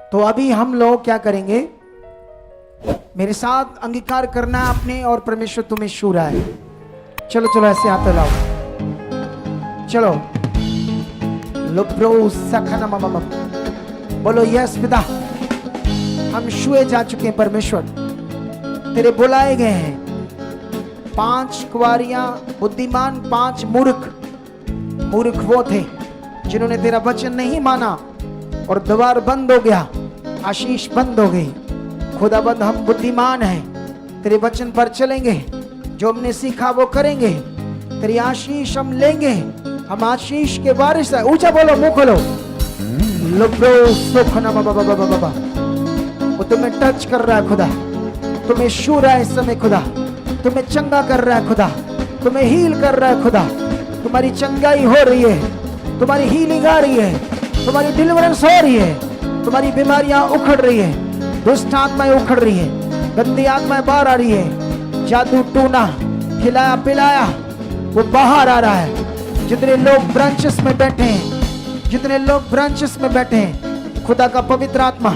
तो अभी हम लोग क्या करेंगे, मेरे साथ अंगीकार करना है आपने, और परमेश्वर तुम्हें छू रहा है। चलो चलो ऐसे हाथ लाओ, चलो लुप्रो सखना मम, बोलो यस पिता, हम छुए जा चुके हैं परमेश्वर, तेरे बुलाए गए हैं। 5 कुंवारियां बुद्धिमान, 5 मूर्ख। मूर्ख वो थे जिन्होंने तेरा वचन नहीं माना और द्वार बंद हो गया, आशीष बंद हो गई। खुदाबंद हम बुद्धिमान हैं, तेरे वचन पर चलेंगे, जो हमने सीखा वो करेंगे, तेरी आशीष हम लेंगे, हम आशीष के वारिस हैं। ऊंचा बोलो, मुंह खोलो। बाबा वो तुम्हें टच कर रहा है खुदा, तुम्हें छू रहा है इस समय खुदा, तुम्हें चंगा कर रहा है खुदा, तुम्हें हील कर रहा है खुदा। तुम्हारी चंगाई हो रही है, तुम्हारी हीलिंग आ रही है, तुम्हारी डिलीवरेंस हो रही है, तुम्हारी बीमारियां उखड़ रही है, दुष्ट आत्माएं उखड़ रही है, गंदी आत्माएं बाहर आ रही है। जादू टूना खिलाया पिलाया वो बाहर आ रहा है। जितने लोग ब्रांचेस में बैठे हैं, जितने लोग ब्रांचेस में बैठे हैं, खुदा का पवित्र आत्मा,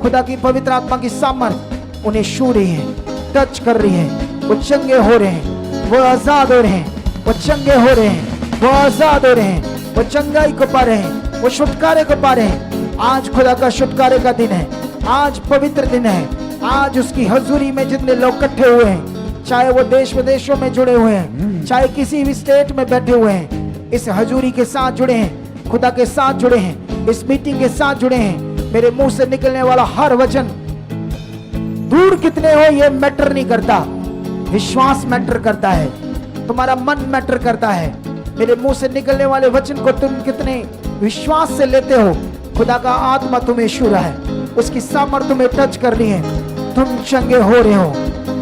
खुदा की पवित्र आत्मा की सामर्थ उन्हें छू रही है, टच कर रही है। वो चंगे हो रहे हैं, वो आजाद हो रहे हैं, वो चंगे हो रहे हैं, वो आजाद हो रहे हैं, वो चंगाई को पा रहे हैं, वो छुटकारे को पा रहे हैं। आज खुदा का छुटकारे का दिन है, आज पवित्र दिन है। आज उसकी हजूरी में जितने लोग इकट्ठे हुए हैं, चाहे वो देश विदेशों में जुड़े हुए हैं, चाहे किसी भी स्टेट में बैठे हुए हैं, इस हजूरी के साथ जुड़े हैं, खुदा के साथ जुड़े हैं, इस मीटिंग के साथ जुड़े हैं। मेरे मुंह से निकलने वाला हर वचन, दूर कितने हो ये मैटर नहीं करता, विश्वास मैटर करता है, तुम्हारा मन मैटर करता है। मेरे मुंह से निकलने वाले वचन को तुम कितने विश्वास से लेते हो। खुदा का आत्मा तुम्हें छू रहा है, उसकी सामर्थ तुम्हें टच कर रही है, तुम चंगे हो रहे हो,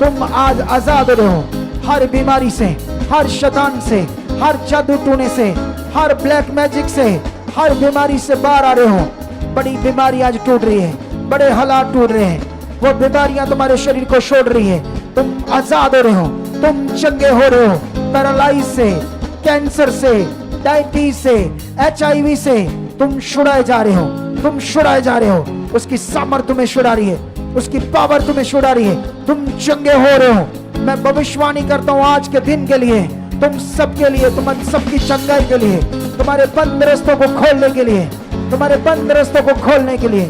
तुम आज आजाद हो रहे हो हर बीमारी से, हर शैतान से, हर जादू टूने से, हर ब्लैक मैजिक से, हर बीमारी से बाहर आ रहे हो। बड़ी बीमारी आज टूट रही है, बड़े हालात टूट रहे हैं, वो बीमारियां तुम्हारे शरीर को छोड़ रही है, तुम आजाद हो रहे हो, तुम चंगे हो रहे हो। पैरालाइज से, कैंसर से, डायबिटीज से, HIV से तुम छुड़ाए जा रहे हो, तुम छुड़ाए जा रहे हो। उसकी सामर्थ तुम्हें छुड़ा रही है, उसकी पावर तुम्हें छुड़ा रही है, तुम चंगे हो रहे हो। मैं भविष्यवाणी करता हूँ आज के दिन के लिए, तुम सबके लिए, तुम सबकी चंगाई के लिए, तुम्हारे बंद रास्तों को खोलने के लिए, तुम्हारे बंद रास्तों को खोलने के लिए,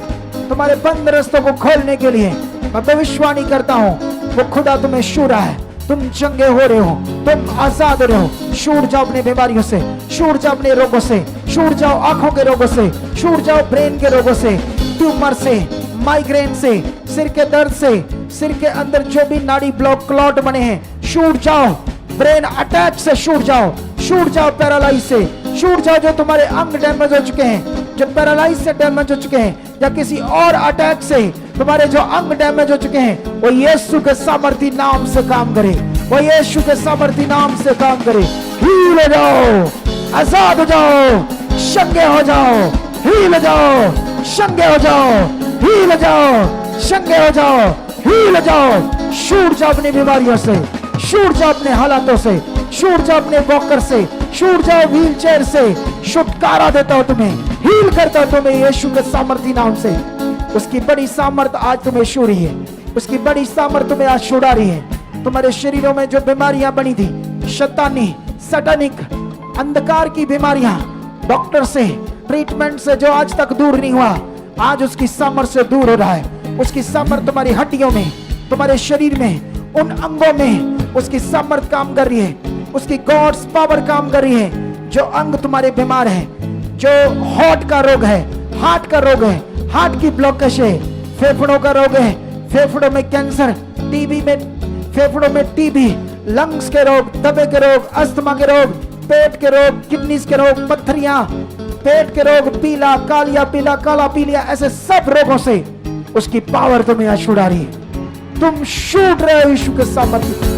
तुम्हारे बंद रास्तों को खोलने के लिए मैं भविष्यवाणी करता हूँ। वो खुदा तुम्हें छू रहा है, तुम चंगे हो रहे हो, तुम आजाद हो रहे हो। छूट जाओ अपने बीमारियों से, छूट जाओ अपने रोगों से, छूट जाओ आंखों के रोगों से, छूट जाओ ब्रेन के रोगों से, ट्यूमर से, माइग्रेन से, सिर के दर्द से, सिर के अंदर जो भी नाड़ी ब्लॉक क्लॉट बने हैं, छूट जाओ। ब्रेन अटैक से छूट जाओ, छूट जाओ पैरालाइज से, छूट जाओ। जो तुम्हारे अंग डैमेज हो चुके हैं, जो पैरालाइज से डैमेज हो चुके हैं, या किसी और अटैक से तुम्हारे जो अंग डैमेज हो चुके हैं, वो यीशु के सामर्थी नाम से काम करे, वो यीशु के सामर्थी नाम से काम करे। हील हो जाओ, आजाद हो जाओ, चंगे हो जाओ, हील हो जाओ, चंगे हो जाओ, हील हो जाओ, चंगे हो जाओ, हील हो जाओ। छूट जाओ अपनी बीमारियों से, छूट जाओ अपने हालातों से, छूट जाओ अपने वॉकर से, छूट जाओ व्हील चेयर से। छुटकारा देता हूं तुम्हें, हील करता हूं तुम्हें यीशु के सामर्थी नाम से। उसकी बड़ी सामर्थ आज तुम्हें छू रही है, उसकी बड़ी सामर्थ तुम्हें आज छुड़ा रही है। तुम्हारे शरीरों में जो बीमारियां बनी थी, शैतानी, सैतानिक, अंधकार की बीमारियां, डॉक्टर से, ट्रीटमेंट से जो आज तक दूर नहीं हुआ, आज उसकी सामर्थ से दूर हो रहा है। उसकी सामर्थ तुम्हारी हड्डियों में, तुम्हारे शरीर में, उन अंगों में उसकी सामर्थ काम कर रही है, उसकी गॉड्स पावर काम कर रही है। जो अंग तुम्हारे बीमार है, जो हार्ट का रोग है, हार्ट का रोग है, हार्ट की ब्लॉकेज है, फेफड़ों का रोग है, फेफड़ों में कैंसर, टीबी में, फेफड़ों में टीबी, लंग्स के रोग, दबे के रोग, अस्थमा के रोग, पेट के रोग, किडनीज के रोग, पत्थरियां, पेट के रोग, पीला कालिया, पीला काला पीलिया, ऐसे सब रोगों से उसकी पावर तुम्हें आज छुड़ा रही है। तुम छूट रहे हो यीशु के सामर्थ्य,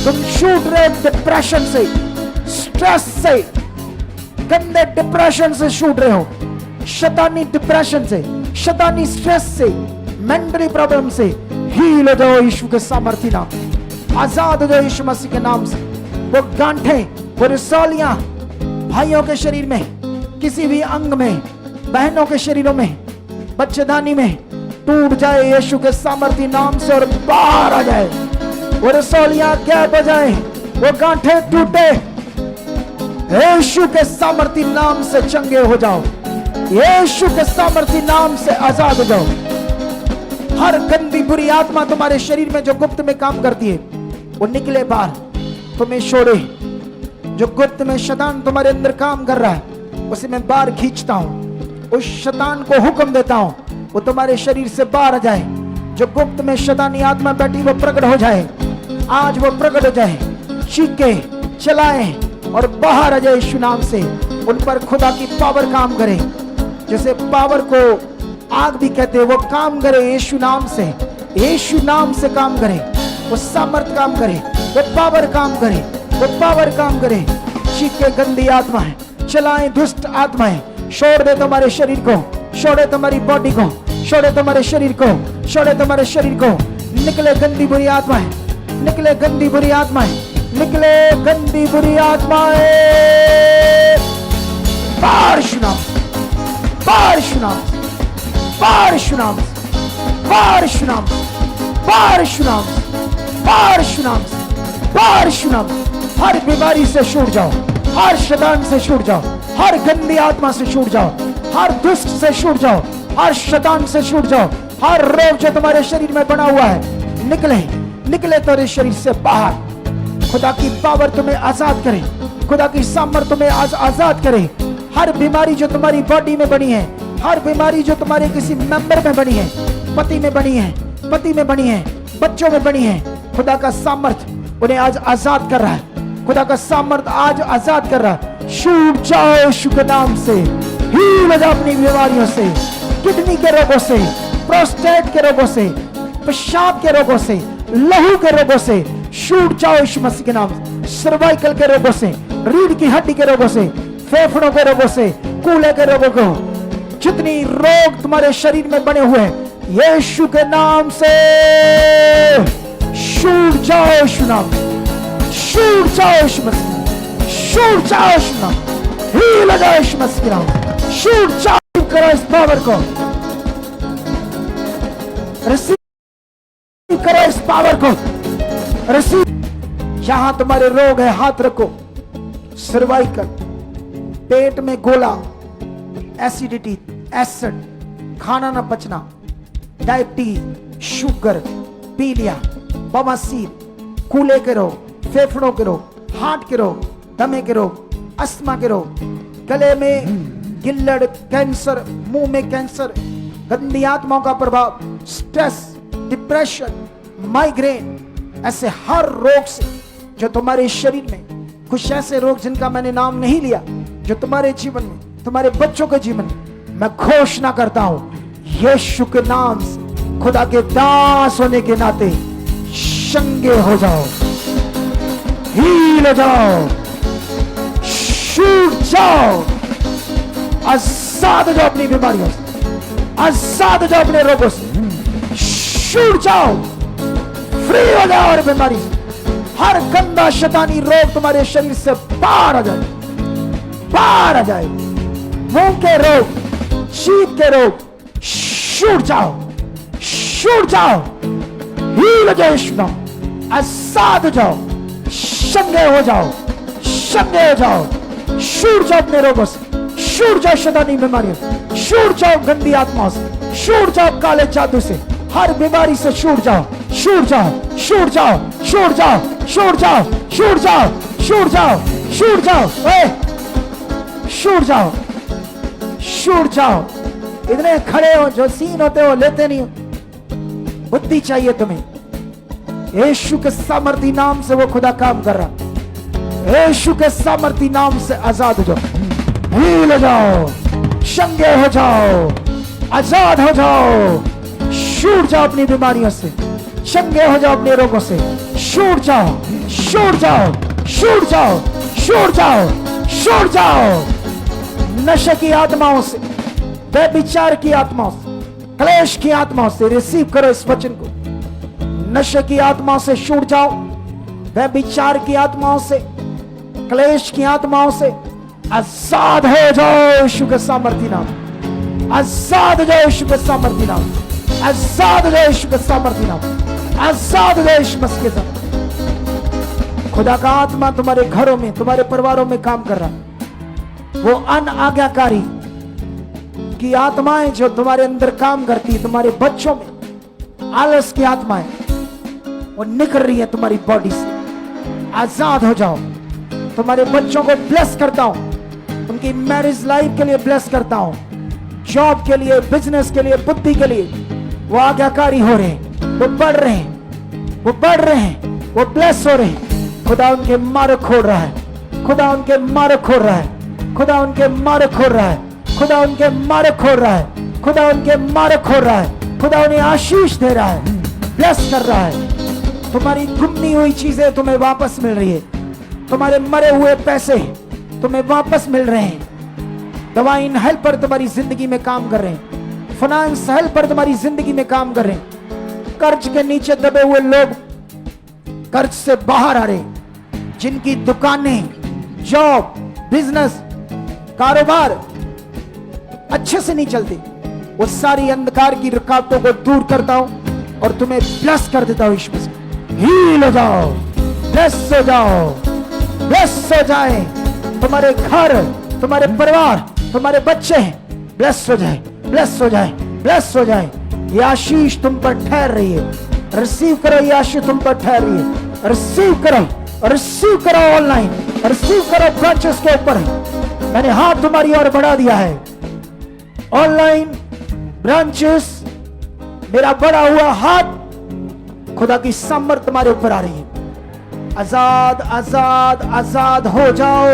तुम छूट रहे हो डिप्रेशन से, स्ट्रेस से, गंदे डिप्रेशन से छूट रहे हो, शैतानी डिप्रेशन से, शैतानी स्ट्रेस से, मेंटली प्रॉब्लम से। हील हो जाओ यीशु के सामर्थी नाम, आजाद हो जाओ यीशु मसीह के नाम से। वो गांठें, वो रसौलियां भाइयों के शरीर में, किसी भी अंग में, बहनों के शरीरों में, बच्चेदानी में टूट जाए यीशु के सामर्थी नाम से और बाहर आ जाए। वो रसौलियां गैप हो जाए, वो गांठे टूटे, यीशु के सामर्थी नाम से चंगे हो जाओ, यीशु के सामर्थी नाम से आजाद हो जाओ। हर गंदी बुरी आत्मा तुम्हारे शरीर में जो गुप्त में काम करती है वो निकले बाहर, तुम्हें छोड़े। जो गुप्त में शैतान तुम्हारे अंदर काम कर रहा है उसे मैं बाहर खींचता हूं। उस शैतान को हुक्म देता हूं वो तुम्हारे शरीर से बाहर आ जाए। जो गुप्त में शैतानी आत्मा बैठी वो प्रकट हो जाए, आज वो प्रकट हो जाए, चीखे चलाए और बाहर आ जाए यीशु नाम से। उन पर खुदा की पावर काम करे, जैसे पावर को आग भी कहते हैं, वो काम करे यीशु नाम से। यीशु नाम से काम करे, वो सामर्थ काम करे, वो पावर काम करे, वो पावर काम करे। चीखे गंदी आत्माएं चलाएं, दुष्ट आत्माएं छोड़ दे तुम्हारे शरीर को, छोड़े तुम्हारी बॉडी को, छोड़े तुम्हारे शरीर को, छोड़े तुम्हारे शरीर को। निकले गंदी बुरी आत्माएं, निकले गंदी बुरी आत्माएं, निकले गंदी बुरी आत्माएं। बारिश नाम, बारिश नाम, बारिश नाम, बारिश नाम, बारिश नाम, बारिश नाम, बारिश नाम। हर बीमारी से छूट जाओ, हर शैतान से छूट जाओ, हर गंदी आत्मा से छूट जाओ, हर दुष्ट से छूट जाओ, हर शैतान से छूट जाओ। हर रोग जो तुम्हारे शरीर में बना हुआ है निकले, निकले तेरे शरीर से बाहर। खुदा की पावर तुम्हें आजाद करे, खुदा की सामर्थ तुम्हें आजाद करे। हर बीमारी जो तुम्हारी बॉडी में बनी है, हर बीमारी जो तुम्हारे किसी मेंबर में बनी है, पति में बनी है, पति में बनी है, बच्चों में बनी है, खुदा का सामर्थ उन्हें आज आजाद कर रहा है। खुदा का सामर्थ आज आजाद कर रहा है। छूट जाओ यीशु के नाम से, हील हो जाओ अपनी बीमारियों से, किडनी के रोगों से, प्रोस्टेट के रोगों से, पेशाब के रोगों से, लहू के रोगों से छूट जाओ यीशु मसीह के नाम से। सर्वाइकल के रोगों से, रीढ़ की हड्डी के रोगों से, फेफड़ों के रोगों से, कूल्हे के रोगों को, जितनी रोग तुम्हारे शरीर में बने हुए हैं यीशु के नाम से छूट जाओ यीशु नाम, छूट जाओ यीशु मसीह, छूट जाओ यीशु नाम, हील हो जाओ यीशु मसीह के नाम, छूट जाओ। करो इस पावर को, रिसीव करो इस पावर को, रिसीव। जहां तुम्हारे रोग है हाथ रखो। सर्वाइकल, पेट में गोला, एसिडिटी, एसिड, खाना ना पचना, डायबिटीज, शुगर, पीलिया, बवासीर, कूल्हे के रोग, फेफड़ों के रोग, हार्ट के रोग, दमे के रोग, अस्थमा के रोग, गले में गिल्लड़, कैंसर, मुंह में कैंसर, गंदी आत्माओं का प्रभाव, स्ट्रेस, डिप्रेशन, माइग्रेन, ऐसे हर रोग से जो तुम्हारे शरीर में, कुछ ऐसे रोग जिनका मैंने नाम नहीं लिया, जो तुम्हारे जीवन में, तुम्हारे बच्चों के जीवन में, मैं घोषणा करता हूं यीशु के नाम से, खुदा के दास होने के नाते चंगे हो जाओ, हील हो जाओ, छूट जाओ, आजाद हो जाओ अपनी बीमारियों से, आजाद हो जाओ अपने रोगों से, छूट जाओ, फ्री हो जाओ और बीमारी से। हर गंदा शैतानी रोग तुम्हारे शरीर से बाहर आ जाए, बाहर आ जाए। मुंह के रोग, जीभ के रोग छूट जाओ, छूट जाओ, हील हो जाओ यीशु नाम, आजाद हो जाओ, चंगे हो जाओ, चंगे हो जाओ, छूट जाओ अपने रोगों से, छूट जाओ शैतानी बीमारियों से, छूट जाओ गंदी आत्माओं से, छूट जाओ काले जादू से, हर बीमारी से छूट जाओ, छूट जाओ, छूट जाओ, छूट जाओ, छूट जाओ, छूट जाओ, छूट जाओ, छूट जाओ, छूट जाओ, छूट जाओ। इतने खड़े हो, जो सीन होते हो लेते नहीं हो। बुद्धि चाहिए तुम्हें। यीशु के सामर्थी नाम से वो खुदा काम कर रहा। यीशु के सामर्थी नाम से आजाद हो जाओ, हील हो जाओ, चंगे हो जाओ, आजाद हो जाओ, छूट जाओ अपनी बीमारियों से, चंगे हो जाओ अपने रोगों से, छूट जाओ, छूट जाओ, छूट जाओ, छूट जाओ, छूट जाओ। नशे की आत्माओं से, व्यभिचार की आत्माओं से, क्लेश की आत्माओं से रिसीव करो इस वचन को। नशे की आत्माओं से छूट जाओ, व्यभिचार की आत्माओं से, क्लेश की आत्माओं से आजाद हो जाओ यीशु के सामर्थी नाम। आजाद हो जाओ यीशु के सामर्थ्य नाम, आजाद हो जाओ यीशु के सामर्थ्य नाम, आजाद हो जाओ यीशु मसीह के सामर्थ्य। खुदा का आत्मा तुम्हारे घरों में, तुम्हारे परिवारों में काम कर रहा है। वो अनाज्ञाकारी की आत्माएं जो तुम्हारे अंदर काम करती है, तुम्हारे बच्चों में आलस की आत्माएं वो निकल रही है तुम्हारी बॉडी से। आजाद हो जाओ। तुम्हारे बच्चों को ब्लेस करता हूं, उनकी मैरिज लाइफ के लिए ब्लेस करता हूं, जॉब के लिए, बिजनेस के लिए, बुद्धि के लिए वो आज्ञाकारी हो रहे हैं, वो बढ़ रहे हैं, वो बढ़ रहे हैं, वो ब्लेस हो रहे हैं। खुदा उनके मार्ग खोल रहा है, खुदा उनके मार्ग खोल रहा है, खुदा उनके मार्ग खोल रहा है, खुदा उनके मार्ग खोल रहा है, खुदा उनके मार्ग खोल रहा है, खुदा उन्हें आशीष दे रहा है, ब्लेस कर रहा है। तुम्हारी गुमनी हुई चीजें तुम्हें वापस मिल रही है, तुम्हारे मरे हुए पैसे तुम्हें वापस मिल रहे हैं। डिवाइन हेल्पर तुम्हारी जिंदगी में काम कर रहे हैं, फाइनेंस हेल्पर तुम्हारी जिंदगी में काम कर रहे हैं। कर्ज के नीचे दबे हुए लोग कर्ज से बाहर आ रहे हैं, जिनकी दुकानें, जॉब, बिजनेस, कारोबार अच्छे से नहीं चलती, वो सारी अंधकार की रुकावटों को दूर करता हूं और तुम्हें ब्लेस कर देता हूं। यीशु मसीह हील हो जाओ, ब्लेस हो जाओ, ब्लेस हो जाए तुम्हारे घर, तुम्हारे परिवार, तुम्हारे बच्चे ब्लेस हो जाए, ब्लेस हो जाए, ब्लेस हो जाए। ये आशीष तुम पर ठहर रही है, रिसीव करो। ये आशीष तुम पर ठहर रही है, रिसीव करो, रिसीव करो। ऑनलाइन रिसीव करो, ब्रांचेस के ऊपर मैंने हाथ तुम्हारी ओर बढ़ा दिया है। ऑनलाइन ब्रांचेस, मेरा बढ़ा हुआ हाथ, खुदा की सामर्थ तुम्हारे ऊपर आ रही है। आजाद, आजाद, आजाद हो जाओ।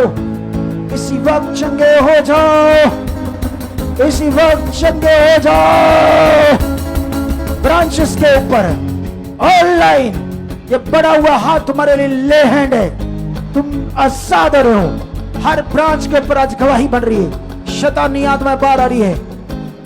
इसी वक्त चंगे हो जाओ, इसी वक्त चंगे हो जाओ। ब्रांचेस के ऊपर ऑनलाइन ये बढ़ा हुआ हाथ तुम्हारे लिए ले हैंड है, तुम आजाद हो रहे हो। हर ब्रांच के ऊपर आज गवाही बन रही है, शैतानी आत्मा बाहर आ रही है,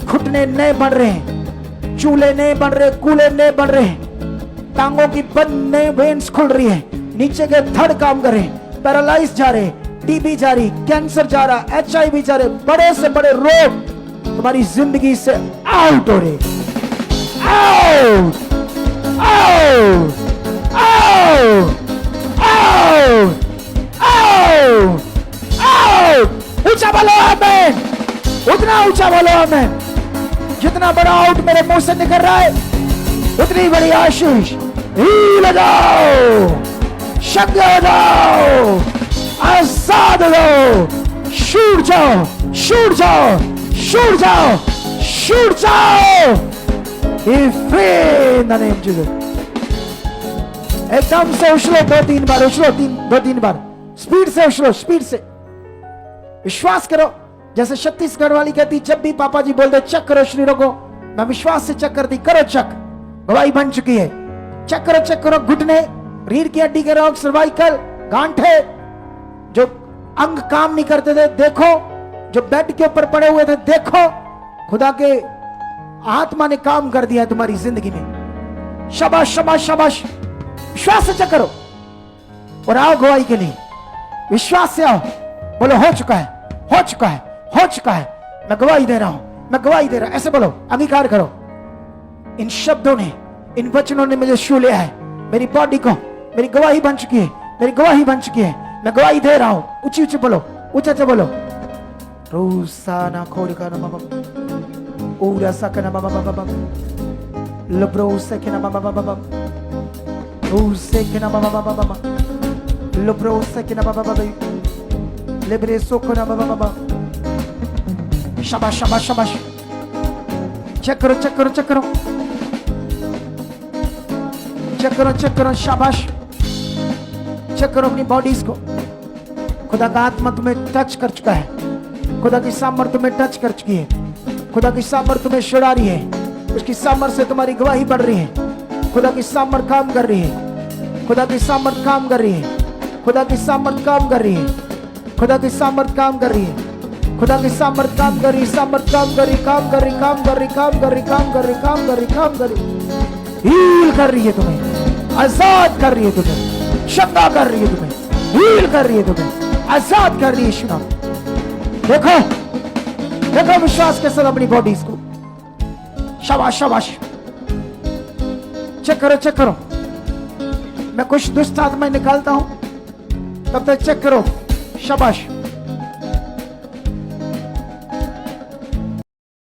घुटने नए बन रहे हैं, चूल्हे नए बन रहे, कूले नए बन रहे हैं, टांगों की बंद नए वेन्स खुल रही है, नीचे के धड़ काम कर रहे हैं, पैरालाइज जा रहे, टीबी जा रही, कैंसर जा रहा, HIV जा रहे, बड़े से बड़े रोग तुम्हारी जिंदगी से आउट हो रहे। Out, out, out, out, out, out. ऊंचा बोलो आमीन, उतना ऊंचा बोलो आमीन। जितना बड़ा आउट मेरे मुंह से निकल रहा है, उतनी बड़ी आशीष। हील जाओ, शक्ति हो जाओ, आजाद हो जाओ, छूट जाओ, छूट जाओ, छूट जाओ, छूट जाओ। In the name of Jesus। एकदम से उछलो, दो तीन बार उछलो, दो तीन बार स्पीड से उछलो, स्पीड से। विश्वास करो, जैसे छत्तीसगढ़ वाली कहती, जब भी पापा जी बोल दे चेक करो शरीरों को, मैं विश्वास से चेक करती, करो चेक। गवाही बन चुकी है, चेक करो, चेक करो। घुटने, रीढ़ की हड्डी के रोग, सर्वाइकल, गांठे, जो अंग काम नहीं करते थे देखो, जो बेड के ऊपर पड़े हुए थे देखो, खुदा के आत्मा ने काम कर दिया है तुम्हारी जिंदगी में। शाबाश, शाबाश, शाबाश। विश्वास से चेक करो और आओ गवाही के लिए। विश्वास से आओ, बोलो हो चुका है, हो चुका है, हो चुका है, मैं गवाही दे रहा हूं, मैं गवाही दे रहा हूं। ऐसे बोलो, अंगीकार करो। इन शब्दों ने, इन वचनों ने मुझे छू लिया है, मेरी बॉडी को, मेरी गवाही बन चुकी है, मेरी गवाही बन चुकी है, मैं गवाही दे रहा हूं। ऊंची ऊंची बोलो, ऊंचे ऊंचे बोलो। रूसाना खोड़का ना बाबा, ऊरा सकना बाबा बाबा, लब्रो सकना बाबा बाबा, रूसे के बाबा बाबा बाबा, लब्रो सकना बाबा बाबा, लेब्रे सोकना बाबा बाबा। शाबाश, शाबाश, शाबाश। चेक करो, चेक करो, चेक करो, चेक करो, चेक करो। शाबाश, चेक करो अपनी बॉडीज को। खुदा का आत्मा तुम्हें टच कर चुका है, खुदा की सामर्थ तुम्हें टच कर चुकी है, खुदा की सामर्थ तुम्हें छुड़ा रही है, उसकी सामर्थ से तुम्हारी गवाही बढ़ रही है। खुदा की सामर्थ काम कर रही है, खुदा की सामर्थ काम कर रही है, खुदा की सामर्थ काम कर रही है, खुदा की सामर्थ काम कर रही है, खुदा की सामर्थ काम कर रही, सामर्थ काम कर रही, काम कर रही, काम कर रही, काम कर रही, काम कर रही, काम कर रही, काम कर रही। हील कर रही है तुम्हें, आजाद कर रही है तुम्हें, शंगा कर रही है तुम्हें, हील कर रही है तुम्हें, आजाद कर रही है। सुना देखो, देखो विश्वास के साथ अपनी बॉडीज को। शाबाश शाबाश, चेक करो चेक करो। मैं कुछ दुष्ट आत्माएं निकालता हूं, तब तक चेक करो। शाबाश।